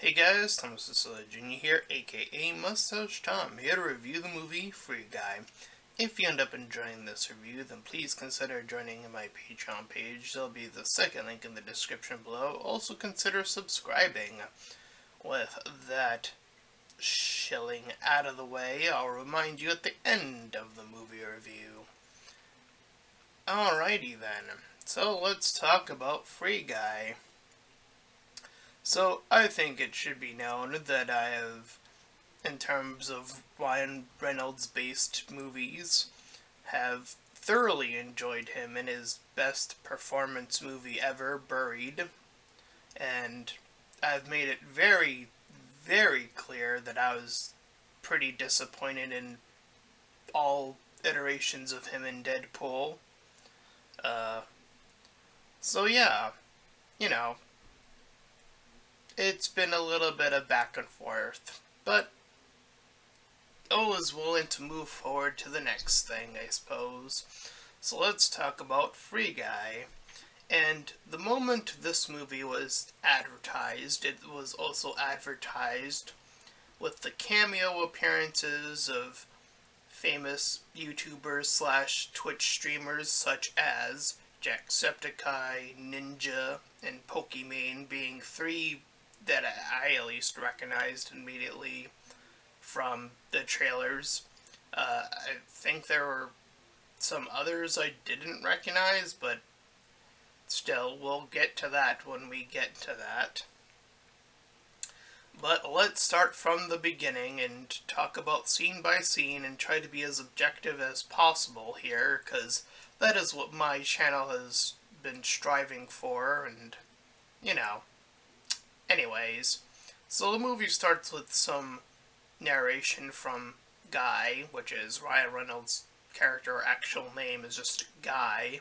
Hey guys, Thomas Jr. here, aka Mustached Tom, here to review the movie Free Guy. If you end up enjoying this review, then please consider joining my Patreon page. There'll be the second link in the description below. Also consider subscribing. With that shilling out of the way, I'll remind you at the end of the movie review. Alrighty then, so let's talk about Free Guy. So, I think it should be known that I have, in terms of Ryan Reynolds-based movies, have thoroughly enjoyed him in his best performance movie ever, Buried. And I've made it very, very clear that I was pretty disappointed in all iterations of him in Deadpool. So yeah, you know, it's been a little bit of back and forth, but all is willing to move forward to the next thing, I suppose. So let's talk about Free Guy. And the moment this movie was advertised, it was also advertised with the cameo appearances of famous YouTubers slash Twitch streamers such as Jacksepticeye, Ninja, and Pokimane being three that I at least recognized immediately from the trailers. I think there were some others I didn't recognize, but still, we'll get to that when we get to that. But let's start from the beginning and talk about scene by scene and try to be as objective as possible here, because that is what my channel has been striving for, and, you know. Anyways, so the movie starts with some narration from Guy, which is Ryan Reynolds' character actual name is just Guy.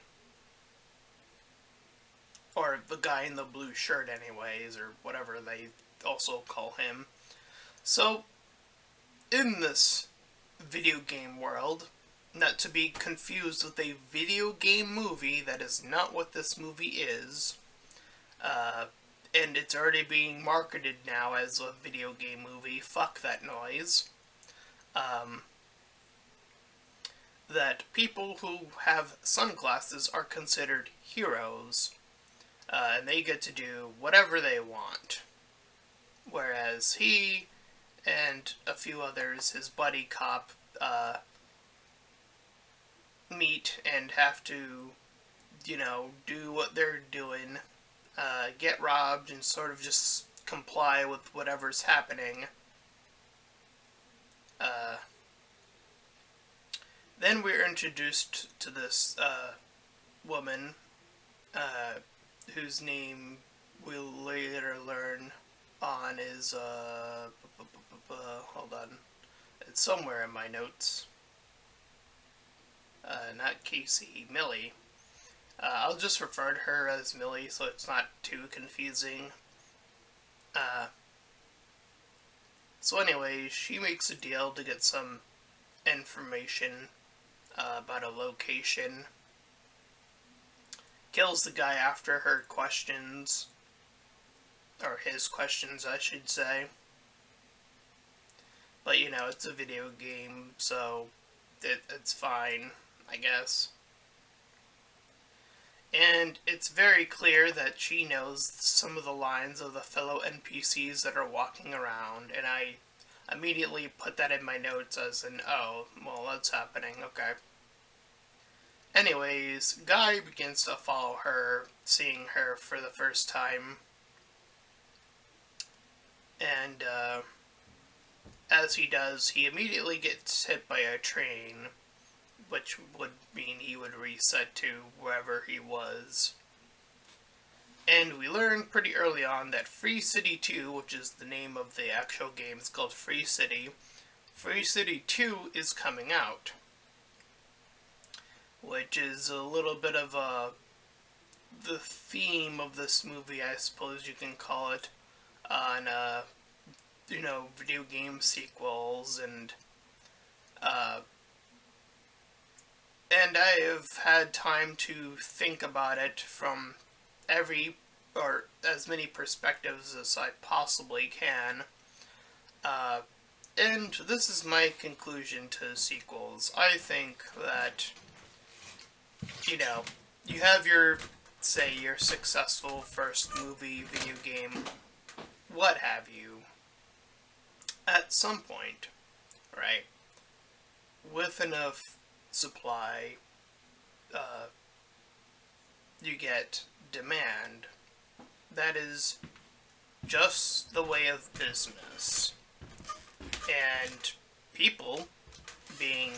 Or the guy in the blue shirt anyways, or whatever they also call him. So, in this video game world, not to be confused with a video game movie, that is not what this movie is, and it's already being marketed now as a video game movie, fuck that noise, that people who have sunglasses are considered heroes, and they get to do whatever they want. Whereas he and a few others, his buddy cop, meet and have to, do what they're doing, get robbed and sort of just comply with whatever's happening. Then we're introduced to this woman, whose name we'll later learn on is, hold on, it's somewhere in my notes, not Casey, Millie. I'll just refer to her as Millie so it's not too confusing. So anyway, she makes a deal to get some information about a location. Kills the guy after her questions, or his questions I should say. But it's a video game, so it's fine, I guess. And it's very clear that she knows some of the lines of the fellow NPCs that are walking around, and I immediately put that in my notes as an, oh, well, that's happening, okay. Anyways, Guy begins to follow her, seeing her for the first time. And, as he does, he immediately gets hit by a train, which would mean he would reset to wherever he was. And we learn pretty early on that Free City 2, which is the name of the actual game, it's called Free City. Free City 2 is coming out, which is a little bit of the theme of this movie, I suppose you can call it, on, video game sequels, and I have had time to think about it from every or as many perspectives as I possibly can. And this is my conclusion to sequels. I think that, you have say, your successful first movie, video game, what have you, at some point, right? With enough supply, you get demand. That is just the way of business. And people, being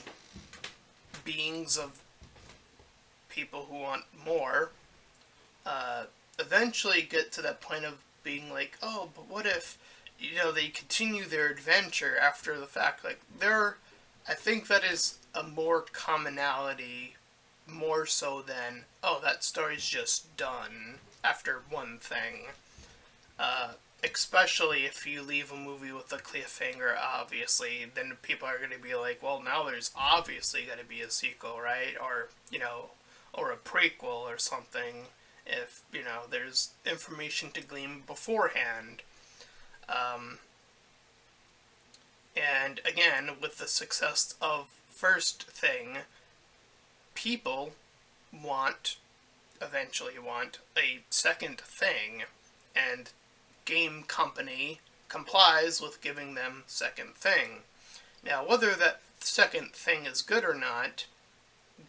beings of people who want more, eventually get to that point of being like, oh, but what if, they continue their adventure after the fact? Like, I think that is a more commonality, more so than, oh, that story's just done after one thing. Especially if you leave a movie with a cliffhanger, obviously, then people are going to be like, well, now there's obviously going to be a sequel, right? Or, or a prequel or something, if, there's information to glean beforehand. And again, with the success of first thing, people eventually want a second thing, and game company complies with giving them second thing. Now, whether that second thing is good or not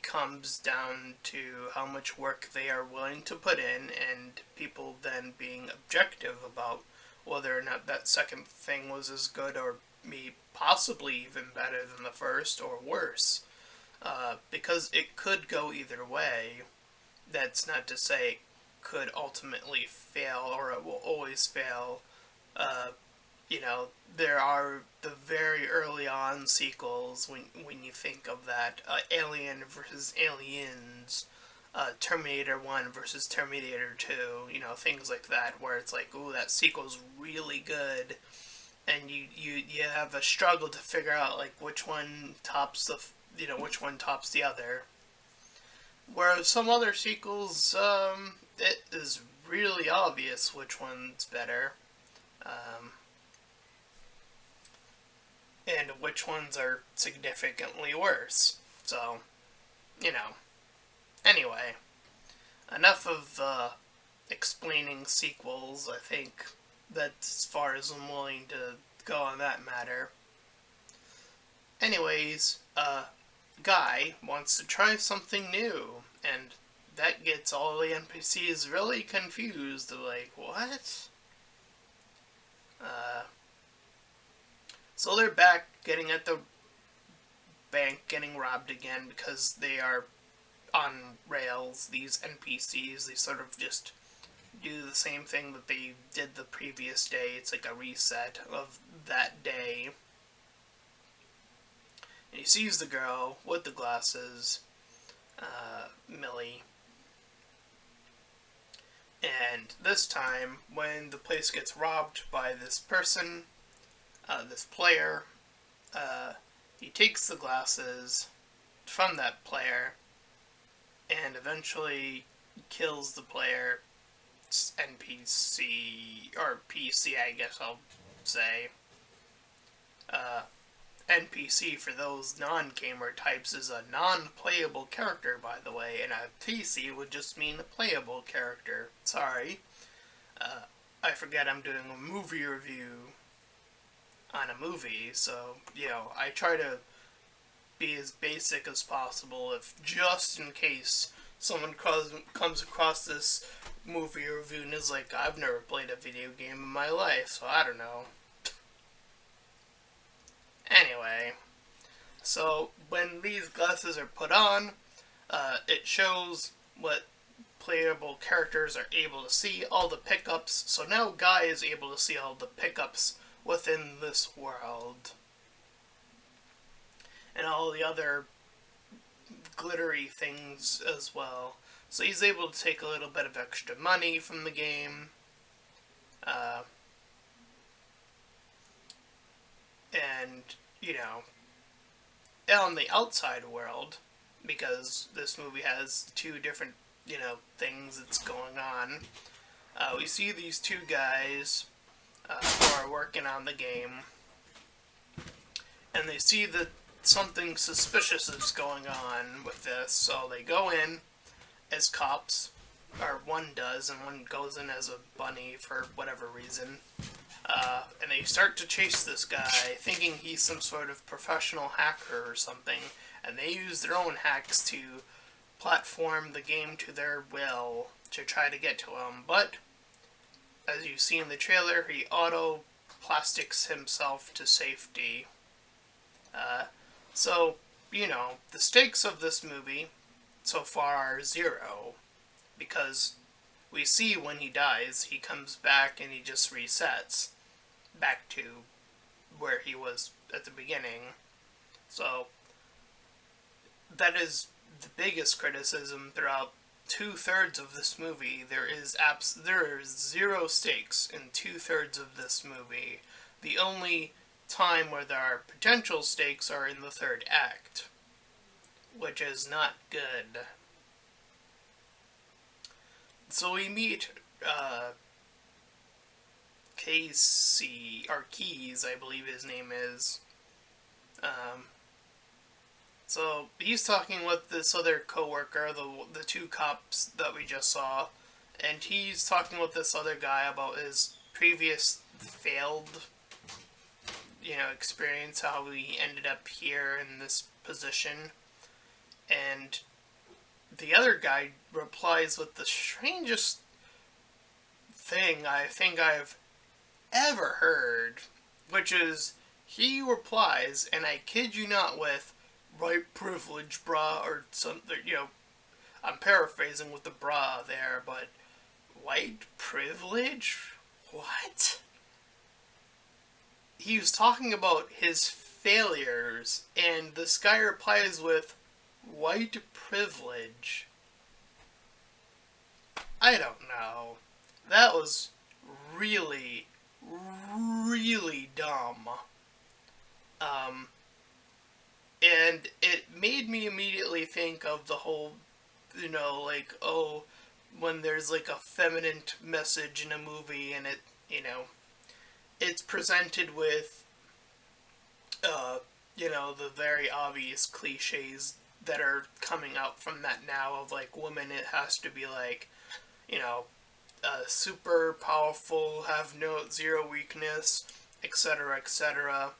comes down to how much work they are willing to put in, and people then being objective about whether or not that second thing was as good or possibly even better than the first or worse. Because it could go either way. That's not to say it could ultimately fail or it will always fail. There are the very early on sequels when you think of that. Alien versus Aliens, Terminator 1 versus Terminator 2, things like that, where it's like, ooh, that sequel's really good, and you have a struggle to figure out, like, which one tops the other. Whereas some other sequels, it is really obvious which one's better, and which ones are significantly worse. So, Anyway, enough of explaining sequels. I think that's as far as I'm willing to go on that matter. Anyways, Guy wants to try something new, and that gets all the NPCs really confused. They're like, what? So they're back getting at the bank, getting robbed again because they are on rails. These NPCs, they sort of just do the same thing that they did the previous day. It's like a reset of that day. And he sees the girl with the glasses, Millie. And this time, when the place gets robbed by this person, this player, he takes the glasses from that player and eventually kills the player, NPC, or PC, I guess I'll say. NPC, for those non-gamer types, is a non-playable character, by the way, and a PC would just mean a playable character. Sorry. I forget I'm doing a movie review on a movie, so, I try to be as basic as possible, if just in case someone comes across this movie review and is like, I've never played a video game in my life, so I don't know. Anyway, so when these glasses are put on, it shows what playable characters are able to see, all the pickups. So now Guy is able to see all the pickups within this world. And all the other glittery things as well. So he's able to take a little bit of extra money from the game. And, on the outside world, because this movie has two different, things that's going on, We see these two guys who are working on the game, and they see that something suspicious is going on with this, so they go in as cops, or one does, and one goes in as a bunny for whatever reason. And they start to chase this guy, thinking he's some sort of professional hacker or something, and they use their own hacks to platform the game to their will to try to get to him. But, as you see in the trailer, he auto-plastics himself to safety. So, the stakes of this movie so far are zero, because we see when he dies, he comes back and he just resets back to where he was at the beginning. So, that is the biggest criticism throughout 2/3 of this movie. There is zero stakes in 2/3 of this movie. The only time where there are potential stakes are in the third act, which is not good. So we meet Casey, or Keys, I believe his name is. So he's talking with this other coworker, the two cops that we just saw, and he's talking with this other guy about his previous failed, experience, how he ended up here in this position, and the other guy replies with the strangest thing I think I've ever heard, which is, he replies, and I kid you not, with white privilege, brah, or something, I'm paraphrasing with the brah there, but white privilege? What? He was talking about his failures, and this guy replies with white privilege. I don't know. That was really, really dumb. And it made me immediately think of the whole, when there's like a feminine message in a movie and it, it's presented with, the very obvious cliches that are coming out from that now of, like, women, it has to be like, super powerful, have zero weakness, etc., etc.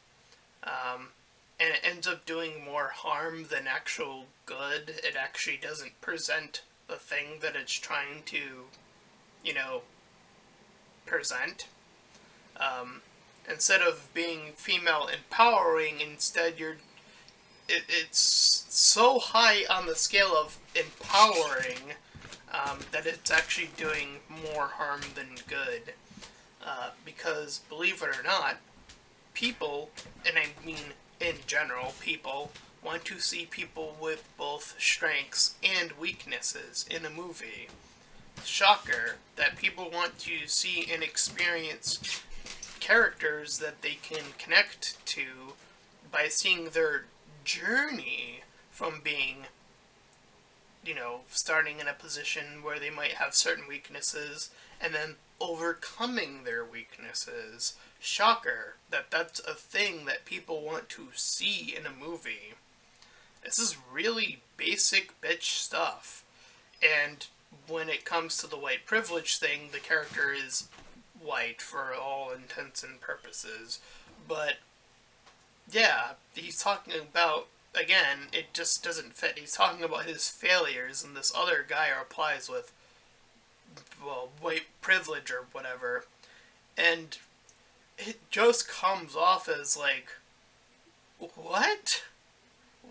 And it ends up doing more harm than actual good. It actually doesn't present the thing that it's trying to, present. Instead of being female empowering, instead it's so high on the scale of empowering that it's actually doing more harm than good. Because, believe it or not, people, and I mean in general, people want to see people with both strengths and weaknesses in a movie. Shocker that people want to see and experience characters that they can connect to by seeing their journey from being, starting in a position where they might have certain weaknesses and then overcoming their weaknesses. Shocker that that's a thing that people want to see in a movie. This is really basic bitch stuff. And when it comes to the white privilege thing, the character is white for all intents and purposes. But, yeah, he's talking about, again, it just doesn't fit. He's talking about his failures, and this other guy replies with, well, white privilege or whatever. And it just comes off as like, what?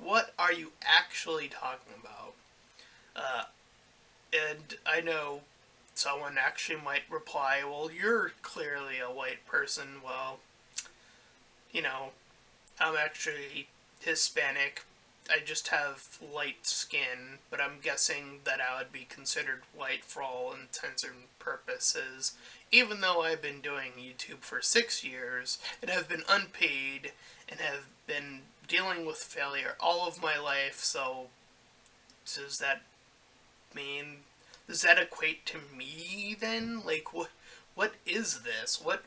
What are you actually talking about? And I know someone actually might reply, well, you're clearly a white person. Well, I'm actually Hispanic. I just have light skin, but I'm guessing that I would be considered white for all intents and purposes, even though I've been doing YouTube for 6 years, and have been unpaid, and have been dealing with failure all of my life, so does that mean does that equate to me then? Like, what is this? What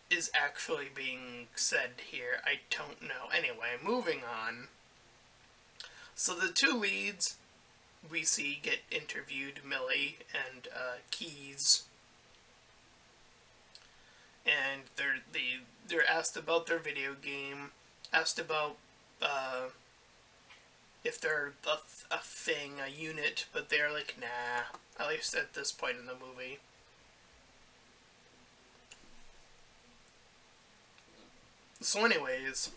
is actually being said here? I don't know. Anyway, moving on. So the two leads we see get interviewed, Millie and Keys, and they're asked about their video game, asked about if they're a thing, a unit, but they're like, nah. At least at this point in the movie. So anyways,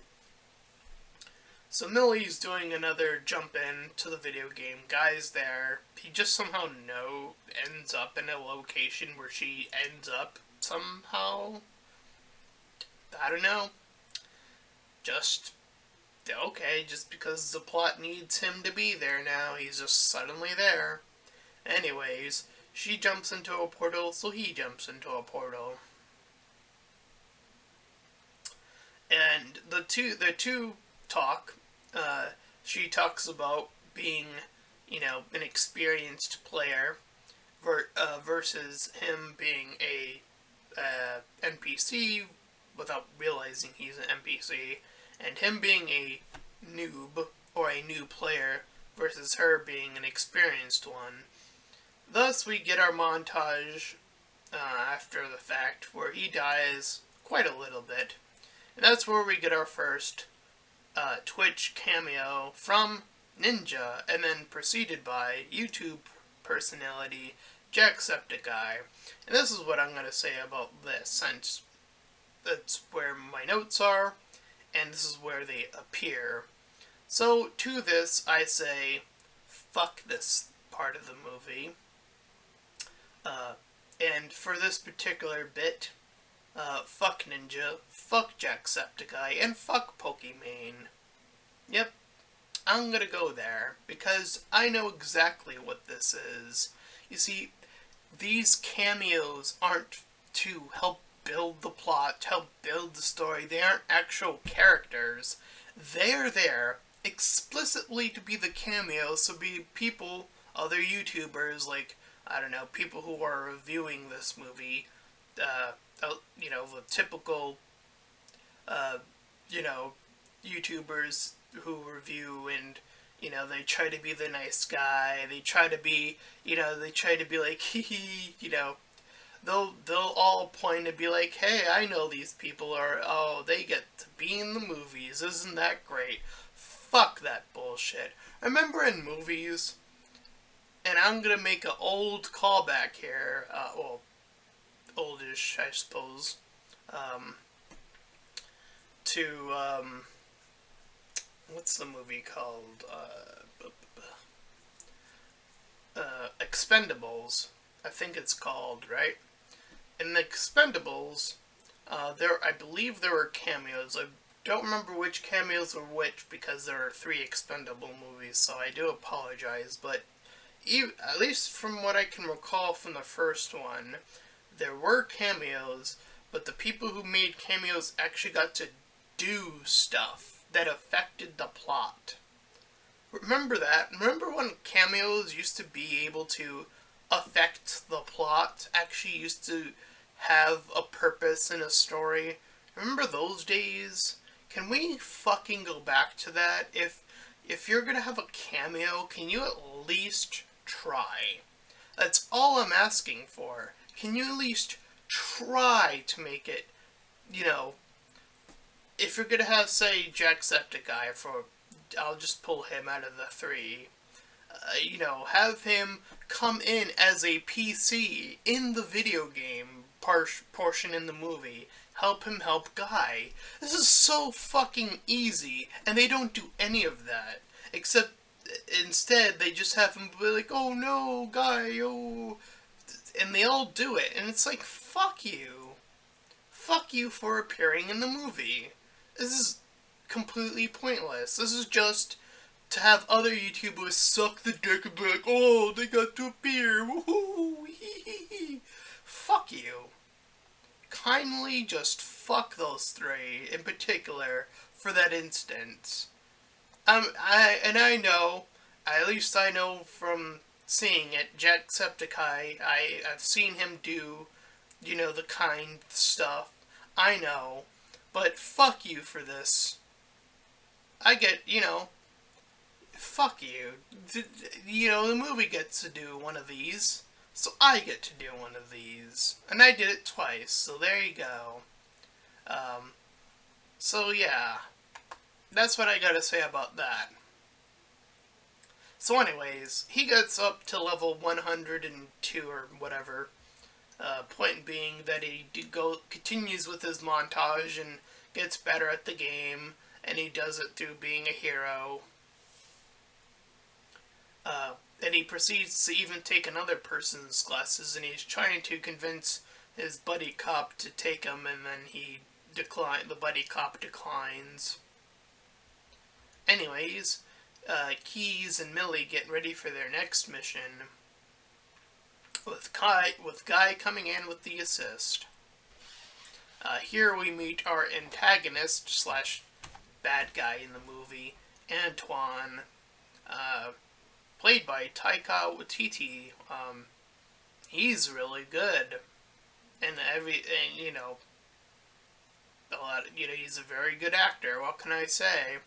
so Millie's doing another jump in to the video game. Guy's there. He just somehow ends up in a location where she ends up somehow. I don't know. Just okay, just because the plot needs him to be there now, he's just suddenly there. Anyways, she jumps into a portal, so he jumps into a portal. And the two talk. She talks about being, an experienced player versus him being a NPC without realizing he's an NPC, and him being a noob or a new player versus her being an experienced one. Thus, we get our montage after the fact where he dies quite a little bit. And that's where we get our first Twitch cameo from Ninja, and then preceded by YouTube personality Jacksepticeye. And this is what I'm going to say about this, since that's where my notes are, and this is where they appear. So, to this, I say, fuck this part of the movie. And for this particular bit, fuck Ninja, fuck Jacksepticeye, and fuck Pokimane. Yep, I'm gonna go there, because I know exactly what this is. You see, these cameos aren't to help build the plot, to help build the story. They aren't actual characters. They're there explicitly to be the cameos, so be people, other YouTubers, like, I don't know, people who are reviewing this movie, the typical, YouTubers who review and, they try to be the nice guy, they try to be like, hee hee, they'll all point and be like, hey, I know these people, or, oh, they get to be in the movies, isn't that great? Fuck that bullshit. Remember in movies, and I'm gonna make an old callback here, oldish, I suppose, to, what's the movie called? Expendables, I think it's called, right? In the Expendables, I believe there were cameos. I don't remember which cameos were which, because there are 3 Expendable movies, so I do apologize, but at least from what I can recall from the first one, there were cameos, but the people who made cameos actually got to do stuff that affected the plot. Remember that? Remember when cameos used to be able to affect the plot? Actually used to have a purpose in a story? Remember those days? Can we fucking go back to that? If you're gonna have a cameo, can you at least try? That's all I'm asking for. Can you at least try to make it, if you're gonna have, say, Jacksepticeye, I'll just pull him out of the 3, have him come in as a PC in the video game portion in the movie. Help him help Guy. This is so fucking easy, and they don't do any of that. Except, instead, they just have him be like, oh no, Guy, oh... And they all do it, and it's like, fuck you. Fuck you for appearing in the movie. This is completely pointless. This is just to have other YouTubers suck the dick and be like, oh, they got to appear, woohoo, hee hee hee. Fuck you. Kindly just fuck those 3 in particular for that instance. I know, at least I know from seeing it. Jacksepticeye, I've seen him do, the kind stuff. I know. But fuck you for this. I get, fuck you. The movie gets to do one of these, so I get to do one of these. And I did it twice, so there you go. So yeah, that's what I gotta say about that. So anyways, he gets up to level 102 or whatever. Point being that he continues with his montage and gets better at the game, and he does it through being a hero. And he proceeds to even take another person's glasses, and he's trying to convince his buddy cop to take them, and then the buddy cop declines. Anyways, Keys and Millie get ready for their next mission, with Guy coming in with the assist. Here we meet our antagonist slash bad guy in the movie, Antoine, played by Taika Waititi. He's really good, and he's a very good actor. What can I say?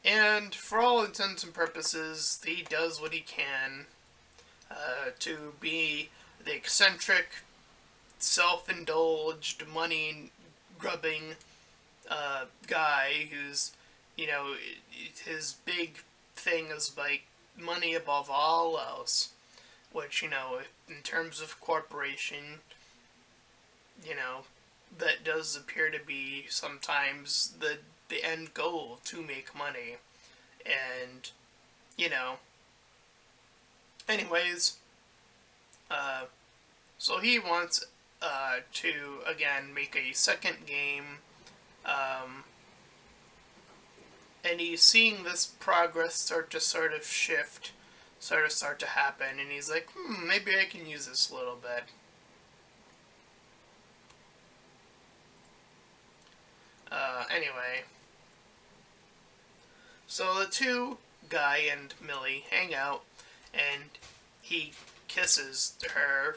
And for all intents and purposes, he does what he can to be the eccentric, self-indulged, money-grubbing guy who's, his big thing is like money above all else, which, in terms of corporation, that does appear to be sometimes the end goal, to make money. And, anyways, so he wants to, again, make a second game, and he's seeing this progress start to shift, start to happen, and he's like, maybe I can use this a little bit. Anyway, so the two, Guy and Millie, hang out, and he kisses her,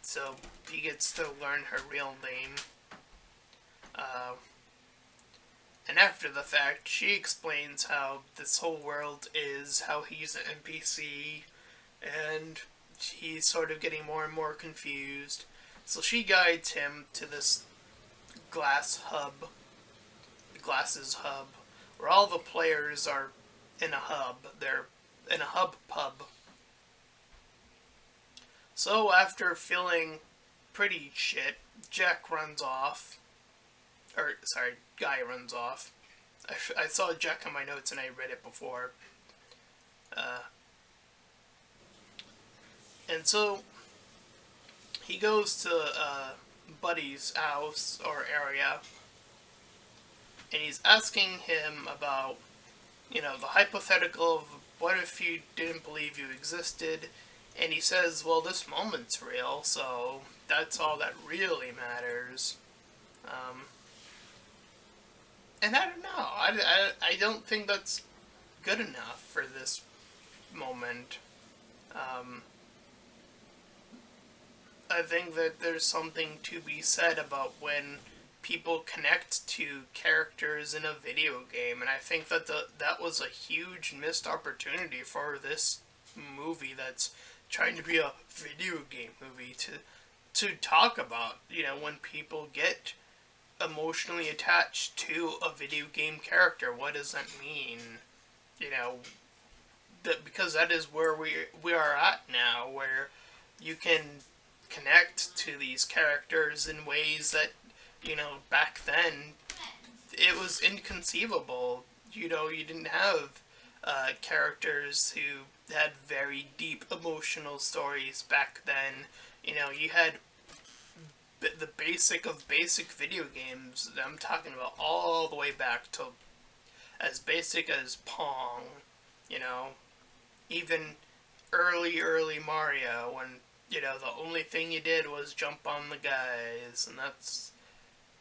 so he gets to learn her real name. And after the fact, she explains how this whole world is, how he's an NPC, and he's sort of getting more and more confused. So she guides him to this glasses hub, where all the players are in a hub. They're in a hub pub. So after feeling pretty shit, Guy runs off. I saw Jack on my notes and I read it before. And so he goes to Buddy's house or area, and he's asking him about, the hypothetical of what if you didn't believe you existed, and he says, well, this moment's real, so that's all that really matters. And I don't know, I don't think that's good enough for this moment. I think that there's something to be said about when people connect to characters in a video game, and I think that that was a huge missed opportunity for this movie that's trying to be a video game movie to talk about, when people get emotionally attached to a video game character. What does that mean? Because that is where we are at now, where you can connect to these characters in ways that, back then, it was inconceivable. You didn't have characters who had very deep emotional stories back then. You had the basic of basic video games. I'm talking about all the way back to as basic as Pong, even early Mario, when, the only thing you did was jump on the guys, and that's,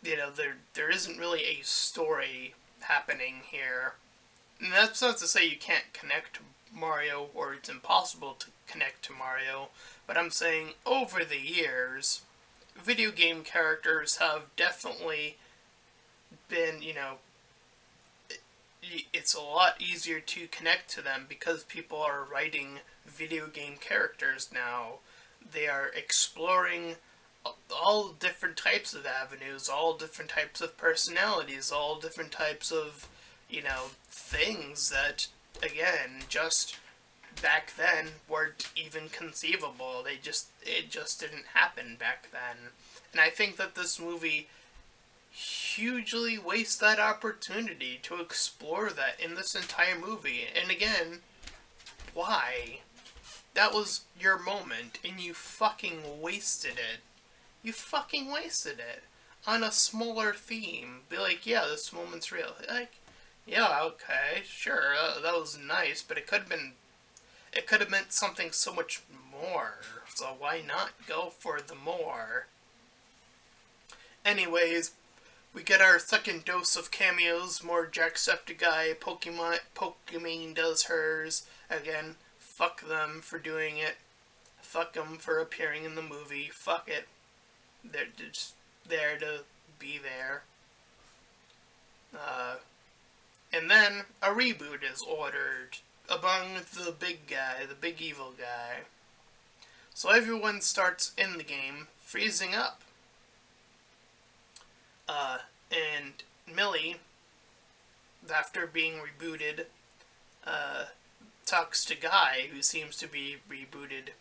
there isn't really a story happening here. And that's not to say you can't connect Mario, or it's impossible to connect to Mario, but I'm saying over the years, video game characters have definitely been, it's a lot easier to connect to them because people are writing video game characters now. They are exploring all different types of avenues, all different types of personalities, all different types of, things that, again, just back then weren't even conceivable. It just didn't happen back then. And I think that this movie hugely wastes that opportunity to explore that in this entire movie. And again, why? That was your moment, and you fucking wasted it. You fucking wasted it on a smaller theme. Be like, yeah, this moment's real. Like, yeah, okay, sure, that was nice, but it could have meant something so much more. So why not go for the more? Anyways, we get our second dose of cameos. More Jacksepticeye. Pokemon does hers. Again, fuck them for doing it. Fuck them for appearing in the movie. Fuck it. They're just there to be there. And then a reboot is ordered among the big guy, the big evil guy. So everyone starts in the game freezing up. And Millie, after being rebooted, talks to Guy, who seems to be rebooted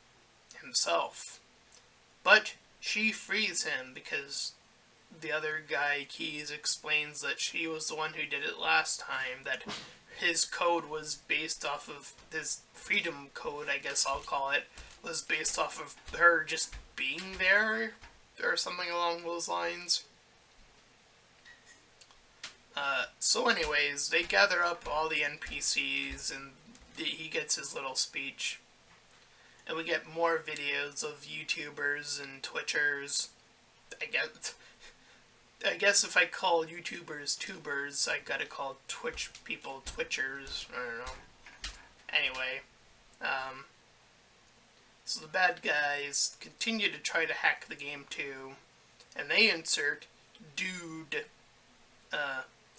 himself. But she frees him because the other guy, Keys, explains that she was the one who did it last time, that his code was based off of, his freedom code, I guess I'll call it, was based off of her just being there, or something along those lines. So anyways, they gather up all the NPCs, and he gets his little speech. And we get more videos of YouTubers and Twitchers. I guess if I call YouTubers tubers, I gotta call Twitch people Twitchers. I don't know. Anyway, so the bad guys continue to try to hack the game too, and they insert Dude.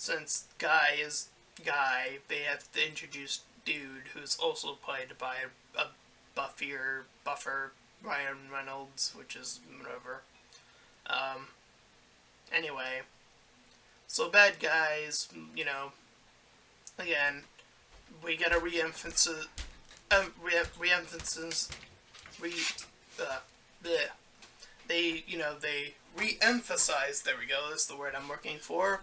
Since Guy is Guy, they have to introduce Dude, who's also played by a buffer Ryan Reynolds, which is whatever. Anyway, so bad guys, again, we get a re-emphasis, they re-emphasize, there we go, that's the word I'm looking for,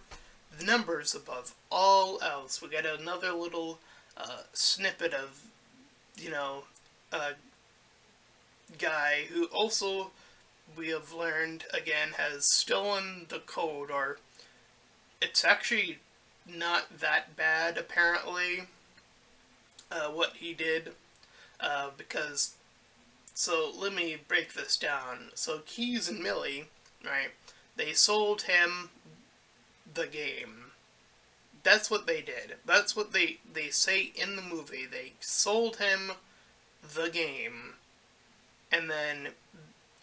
the numbers above all else. We get another little snippet of, a guy who also, we have learned, again, has stolen the code, or it's actually not that bad, apparently, what he did, because, so let me break this down. So Keys and Millie, right, they sold him the game. That's what they did. That's what they say in the movie. They sold him the game, and then,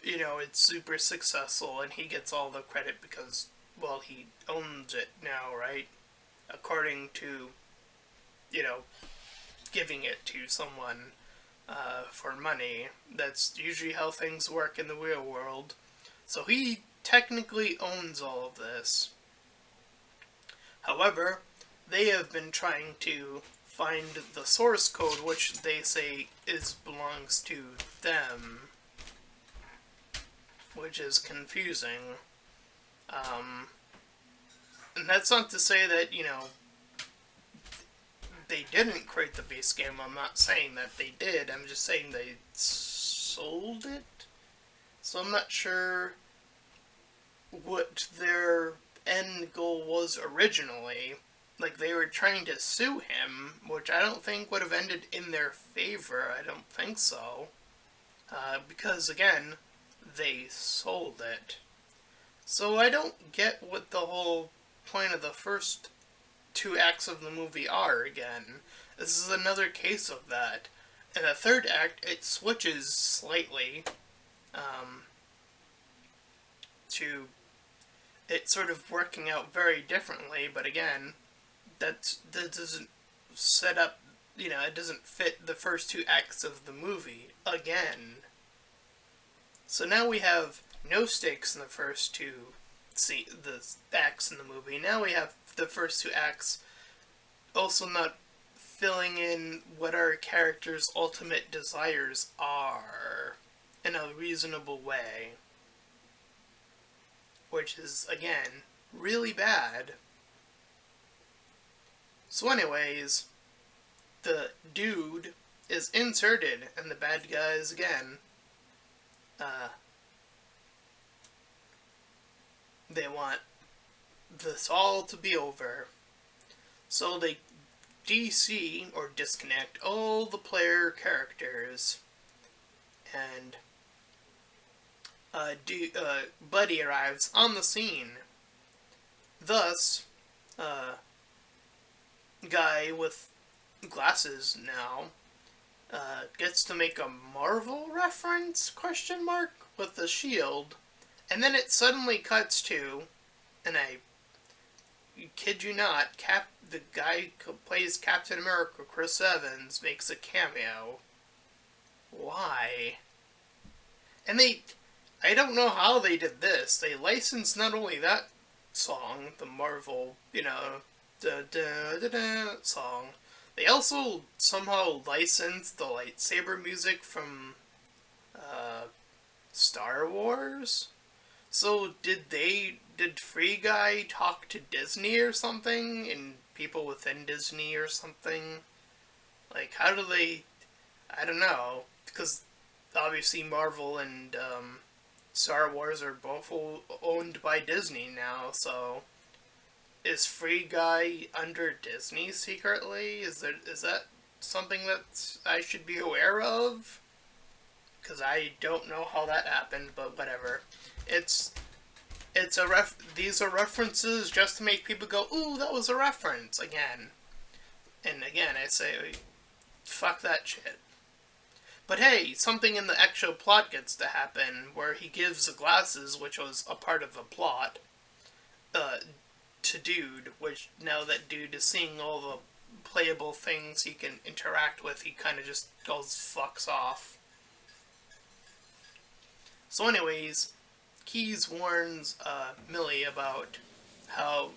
it's super successful, and he gets all the credit because, well, he owns it now, right? According to, giving it to someone for money. That's usually how things work in the real world. So he technically owns all of this. However, they have been trying to find the source code, which they say belongs to them, which is confusing. And that's not to say that, they didn't create the base game. I'm not saying that they did. I'm just saying they sold it. So I'm not sure what their end goal was originally. Like, they were trying to sue him, which I don't think would have ended in their favor. I don't think so. Because, again, they sold it. So I don't get what the whole point of the first two acts of the movie are, again. This is another case of that. In the third act, it switches slightly to it sort of working out very differently, but again, that doesn't set up, it doesn't fit the first two acts of the movie again. So now we have no stakes in the first two the acts in the movie. Now we have the first two acts also not filling in what our characters' ultimate desires are in a reasonable way. Which is, again, really bad. So anyways, the dude is inserted, and the bad guys, again, they want this all to be over. So they DC, or disconnect, all the player characters, and Buddy arrives on the scene. Thus, guy with glasses now gets to make a Marvel reference, question mark, with the shield, and then it suddenly cuts to, and I kid you not, the guy who plays Captain America, Chris Evans, makes a cameo. Why? And I don't know how they did this. They licensed not only that song, the Marvel, da-da-da-da song, they also somehow licensed the lightsaber music from Star Wars? So did Free Guy talk to Disney or something? And people within Disney or something? Like, how do they... I don't know. Because obviously Marvel and Star Wars are both owned by Disney now, so... Is Free Guy under Disney secretly? Is that something that I should be aware of? Because I don't know how that happened, but whatever. These are references just to make people go, ooh, that was a reference, again. And again, I say, fuck that shit. But hey, something in the actual plot gets to happen, where he gives the glasses, which was a part of the plot, to Dude, which now that Dude is seeing all the playable things he can interact with, he kind of just goes fucks off. So anyways, Keyes warns Millie about how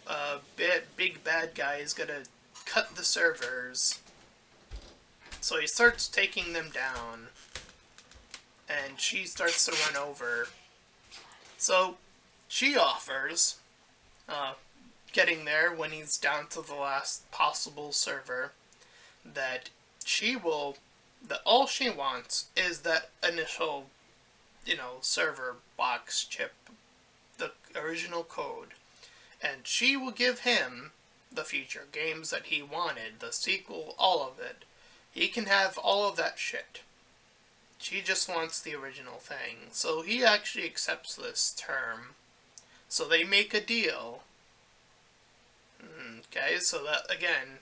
big bad guy is gonna cut the servers. So he starts taking them down, and she starts to run over. So she offers, getting there when he's down to the last possible server, that all she wants is that initial, server box chip, the original code, and she will give him the future games that he wanted, the sequel, all of it. He can have all of that shit. She just wants the original thing. So he actually accepts this term. So they make a deal. Okay, so that, again,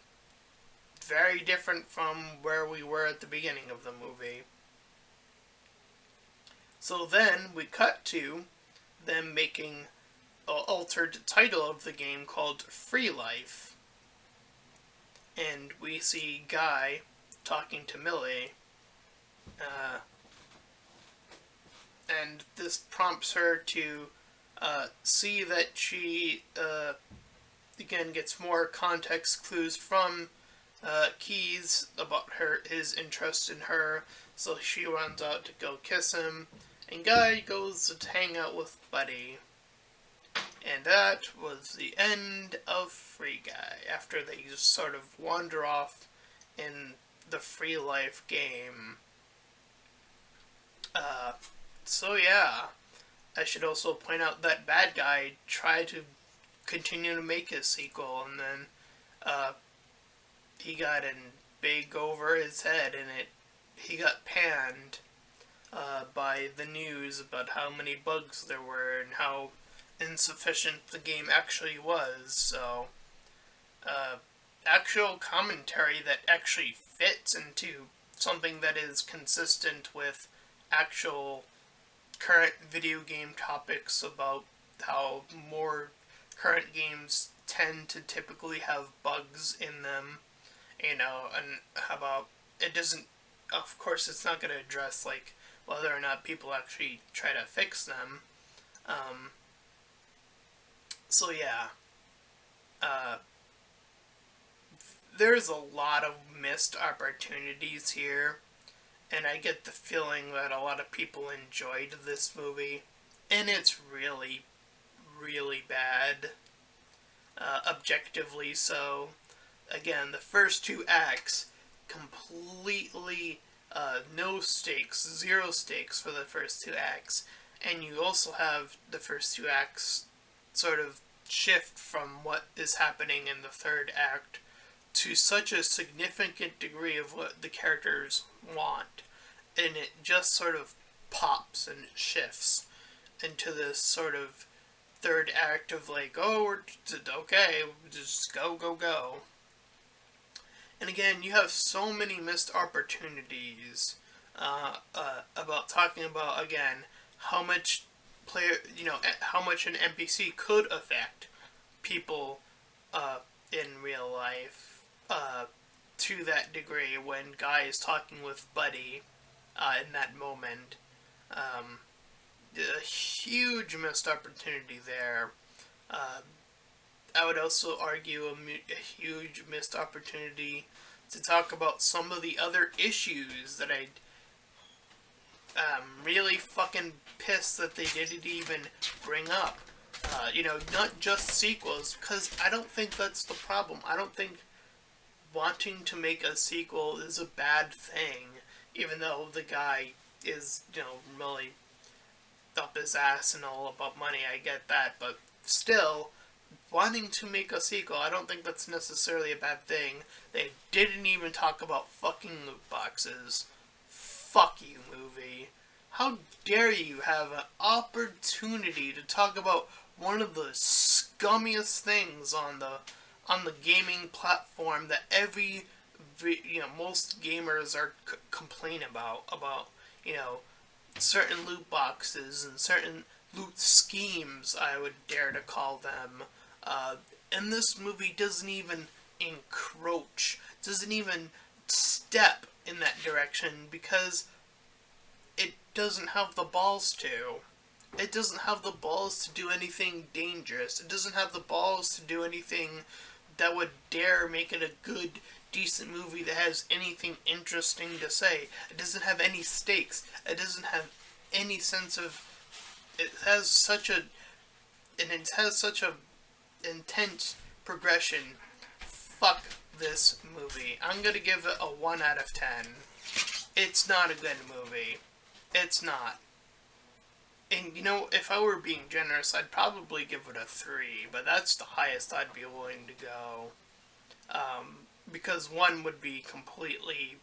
very different from where we were at the beginning of the movie. So then we cut to them making an altered title of the game called Free Life. And we see Guy talking to Millie. And this prompts her to see that she, again, gets more context clues from Keyes about his interest in her. So she runs out to go kiss him. And Guy goes to hang out with Buddy. And that was the end of Free Guy, after they just sort of wander off in the Free Life game. So yeah, I should also point out that Bad Guy tried to continue to make his sequel, and then he got in big over his head, and he got panned by the news about how many bugs there were and how insufficient the game actually was. So actual commentary that actually fits into something that is consistent with actual current video game topics about how more current games tend to typically have bugs in them, and how about it doesn't, of course, it's not going to address, like, whether or not people actually try to fix them. Um, so yeah, uh, there's a lot of missed opportunities here, and I get the feeling that a lot of people enjoyed this movie, and it's really, really bad, objectively so. Again, the first two acts, completely no stakes, zero stakes for the first two acts, and you also have the first two acts sort of shift from what is happening in the third act to such a significant degree of what the characters want, and it just sort of pops and shifts into this sort of third act of like, oh, we're okay, just go, go, go. And again, you have so many missed opportunities about talking about, again, how much how much an NPC could affect people in real life to that degree when Guy is talking with Buddy in that moment. A huge missed opportunity there. I would also argue a huge missed opportunity to talk about some of the other issues that I really fucking pissed that they didn't even bring up. Not just sequels, because I don't think that's the problem. I don't think wanting to make a sequel is a bad thing, even though the guy is, really up his ass and all about money. I get that, but still, wanting to make a sequel, I don't think that's necessarily a bad thing. They didn't even talk about fucking loot boxes. Fuck you, movie. How dare you have an opportunity to talk about one of the scummiest things on the gaming platform that most gamers are complain about, certain loot boxes and certain loot schemes, I would dare to call them. And this movie doesn't even encroach, doesn't even step in that direction because it doesn't have the balls to. It doesn't have the balls to do anything dangerous. It doesn't have the balls to do anything that would dare make it a good, decent movie that has anything interesting to say. It doesn't have any stakes. It doesn't have any sense of... It has such a intense progression. Fuck this movie. I'm gonna give it a 1 out of 10. It's not a good movie. It's not. And, if I were being generous, I'd probably give it a 3, but that's the highest I'd be willing to go. Because 1 would be completely,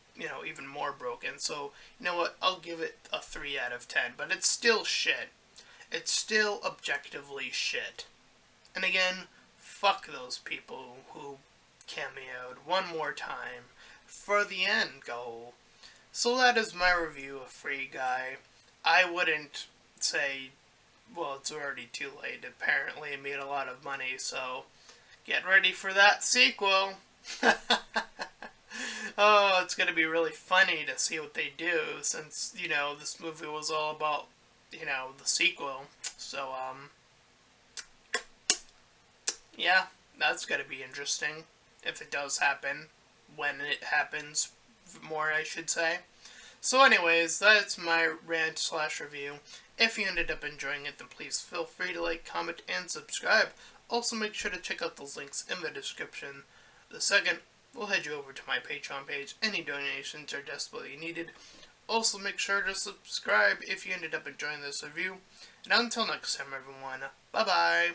even more broken. So, you know what? I'll give it a 3 out of 10, but it's still shit. It's still objectively shit. And again, fuck those people who cameoed one more time for the end goal. So that is my review of Free Guy. I wouldn't say, well, it's already too late. Apparently it made a lot of money, so get ready for that sequel. Oh, it's going to be really funny to see what they do, since, this movie was all about, the sequel. So, yeah, that's going to be interesting, if it does happen, when it happens, more I should say. So anyways, that's my rant/review. If you ended up enjoying it, then please feel free to like, comment, and subscribe. Also make sure to check out those links in the description. The second will head you over to my Patreon page. Any donations are desperately needed. Also make sure to subscribe if you ended up enjoying this review. And until next time, everyone, bye bye!